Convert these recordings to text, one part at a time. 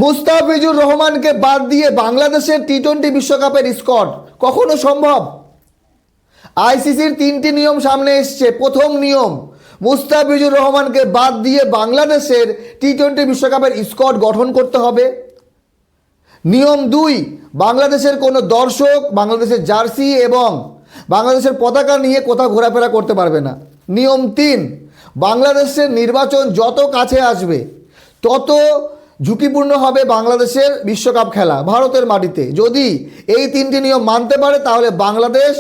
মুস্তাফিজুর রহমানকে বাদ দিয়ে বাংলাদেশের টি-20 বিশ্বকাপের স্কোয়াড কখনো সম্ভব? আইসিসির 3টি নিয়ম সামনে এসছে। প্রথম নিয়ম, মুস্তাফিজুর রহমানকে বাদ দিয়ে বাংলাদেশের টি-20 বিশ্বকাপের স্কোয়াড গঠন করতে হবে। নিয়ম 2, বাংলাদেশের কোনো দর্শক বাংলাদেশের জার্সি এবং বাংলাদেশের পতাকা নিয়ে কোথাও ঘোরাফেরা করতে পারবে না। নিয়ম 3, বাংলাদেশের নির্বাচন যত কাছে আসবে তত ঝুঁকিপূর্ণ হবে বাংলাদেশের বিশ্বকাপ খেলা ভারতের মাটিতে। যদি এই 3টি নিয়ম মানতে পারে তাহলে বাংলাদেশ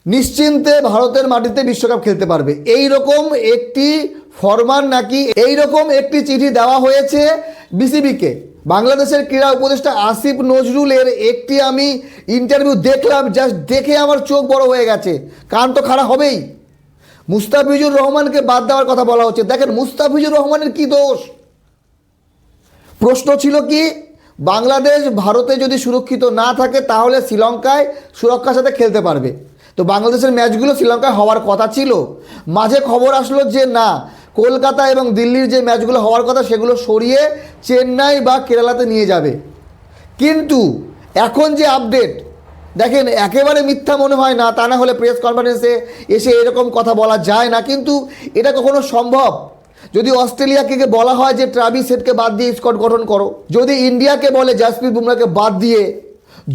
নিশ্চিন্তে ভারতের মাটিতে বিশ্বকাপ খেলতে পারবে। এই রকম একটি ফরমান নাকি এই রকম একটি চিঠি দেওয়া হয়েছে বিসিবিকে। বাংলাদেশের ক্রীড়া উপদেষ্টা আসিফ নজরুলের একটি আমি ইন্টারভিউ দেখলাম, জাস্ট দেখে আমার চোখ বড় হয়ে গেছে, কান তো খারাপ হবেই। মুস্তাফিজুর রহমানকে বাদ দেওয়ার কথা বলা হচ্ছে। দেখেন মুস্তাফিজুর রহমানের কি দোষ? প্রশ্ন ছিল কি, বাংলাদেশ ভারতে যদি সুরক্ষিত না থাকে তাহলে শ্রীলঙ্কায় সুরক্ষার সাথে খেলতে পারবে। তো বাংলাদেশের ম্যাচগুলো শ্রীলঙ্কায় হওয়ার কথা ছিল। মাঝে খবর আসলো যে না, কলকাতা এবং দিল্লির যে ম্যাচগুলো হওয়ার কথা সেগুলো সরিয়ে চেন্নাই বা কেরালাতে নিয়ে যাবে। কিন্তু এখন যে আপডেট দেখেন, একেবারে মিথ্যা মনে হয় না, তা না হলে প্রেস কনফারেন্সে এসে এরকম কথা বলা যায় না। কিন্তু এটা কখনো সম্ভব? যদি অস্ট্রেলিয়াকে বলা হয় যে ট্রাভিস হেডকে বাদ দিয়ে স্কোয়াড গঠন করো, যদি ইন্ডিয়াকে বলে জাসপ্রীত বুমরাকে বাদ দিয়ে,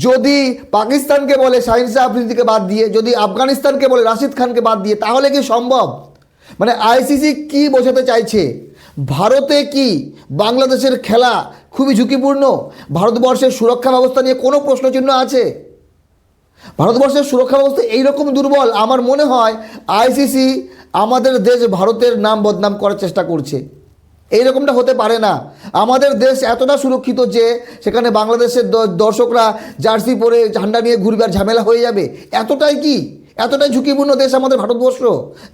যদি পাকিস্তানকে বলে শাহিন শাহ আফ্রিদিকে বাদ দিয়ে, যদি আফগানিস্তানকে বলে রাশিদ খানকে বাদ দিয়ে, তাহলে কি সম্ভব? মানে আইসিসি কি বোঝাতে চাইছে? ভারতে কি বাংলাদেশের খেলা খুবই ঝুঁকিপূর্ণ? ভারতবর্ষের সুরক্ষা ব্যবস্থা নিয়ে কোনো প্রশ্নচিহ্ন আছে? ভারতবর্ষের সুরক্ষা ব্যবস্থা এইরকম দুর্বল? আমার মনে হয় আইসিসি আমাদের দেশ ভারতের নাম বদনাম করার চেষ্টা করছে। এইরকমটা হতে পারে না। আমাদের দেশ এতটা সুরক্ষিত যে সেখানে বাংলাদেশের দর্শকরা জার্সি পরে ঝান্ডা নিয়ে ঘুরবে আর ঝামেলা হয়ে যাবে। এতটাই ঝুঁকিপূর্ণ দেশ আমাদের ভারতবর্ষ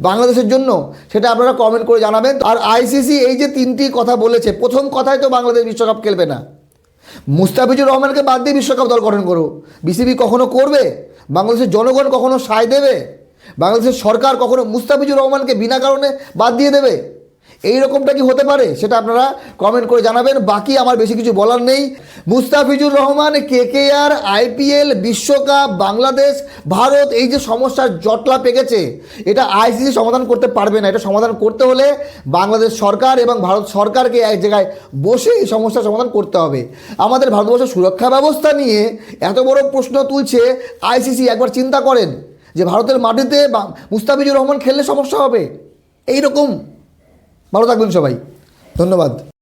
বাংলাদেশের জন্য? সেটা আপনারা কমেন্ট করে জানাবেন। আর আইসিসি এই যে 3টি কথা বলেছে, প্রথম কথায় তো বাংলাদেশ বিশ্বকাপ খেলবে না। মুস্তাফিজুর রহমানকে বাদ দিয়ে বিশ্বকাপ দল গঠন করো, বিসিবি কখনো করবে? বাংলাদেশের জনগণ কখনো সায় দেবে? বাংলাদেশের সরকার কখনো মুস্তাফিজুর রহমানকে বিনা কারণে বাদ দিয়ে দেবে? এই রকমটা কি হতে পারে? সেটা আপনারা কমেন্ট করে জানাবেন। বাকি আমার বেশি কিছু বলার নেই। মুস্তাফিজুর রহমান, কেকেআর, আইপিএল, বিশ্বকাপ, বাংলাদেশ, ভারত, এই যে সমস্যার জটলা পেকেছে, এটা আইসিসি সমাধান করতে পারবে না। এটা সমাধান করতে হলে বাংলাদেশ সরকার এবং ভারত সরকারকে এক জায়গায় বসে এই সমস্যার সমাধান করতে হবে। আমাদের ভারতবর্ষের সুরক্ষা ব্যবস্থা নিয়ে এত বড় প্রশ্ন তুলছে আইসিসি। একবার চিন্তা করেন যে ভারতের মাটিতে মুস্তাফিজুর রহমান খেললে সমস্যা হবে। এইরকম। ভালো থাকবেন সবাই, ধন্যবাদ।